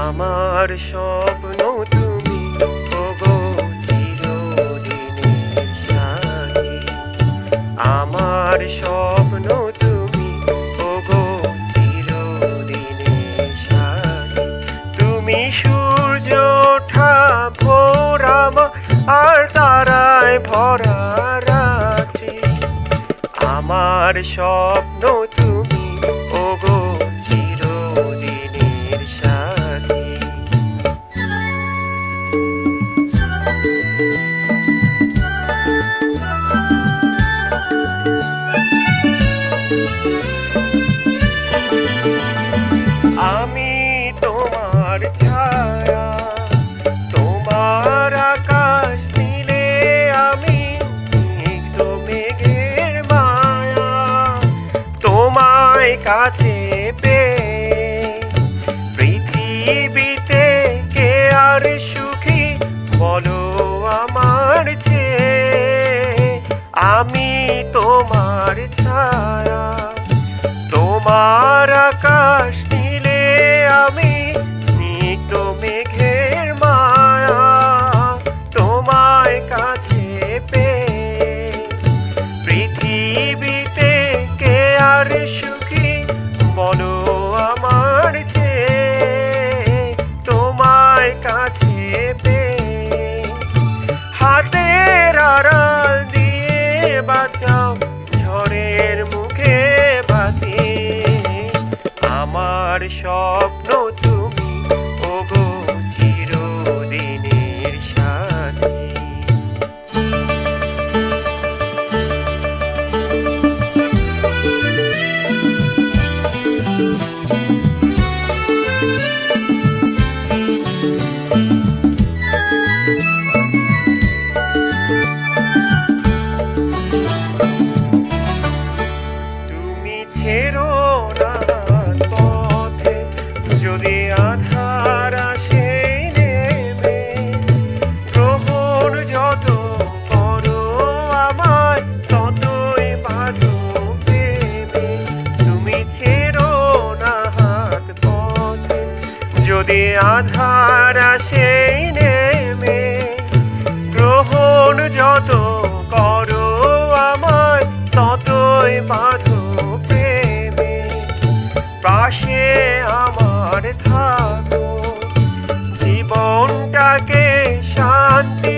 আমার স্বপ্ন তুমি, ওগো চিরদিনের সাথী। আমার স্বপ্ন তুমি, ওগো চিরদিনের সাথী। তুমি সূর্য ওঠা ভোর আমার, আর তারায় ভরা রাত্রি। আমার স্বপ্ন তুমি, ওগো চিরদিনের সাথী। আমি তোমার ছায়া, তোমার আকাশ নীলে আমি স্নিগ্ধ মেঘের মায়া। তোমায় কাছে পেয়ে পৃথিবীতে কে আর সুখী বলো আমার চেয়ে। আমি তোমার ছায়া, তোমার আকাশ নীলে আমি স্নিগ্ধ মেঘের মায়া। তোমায় কাছে পেয়ে পৃথিবীতে কে আর সুখী বলো আমার চেয়ে। তোমায় কাছে পেয়ে হাতের আড়াল দিয়ে বাঁচাও ঝড়ের মুখে বাতি। আমার স্বপ্ন তুমি, ওগো চিরদিনের সাথী। তুমি ছেড়ো না পথে, যদি আধার আসে নেমে। গ্রহণ যত করো আমায়, ততই বাঁধো প্রেমে। তুমি ছেড়ো না হাত পথে, যদি আধার আসে নেমে। গ্রহণ যত করো আমায়, ততই বাঁধো প্রেমে। পাশে আমার থাকো, জীবনটাকে শান্তি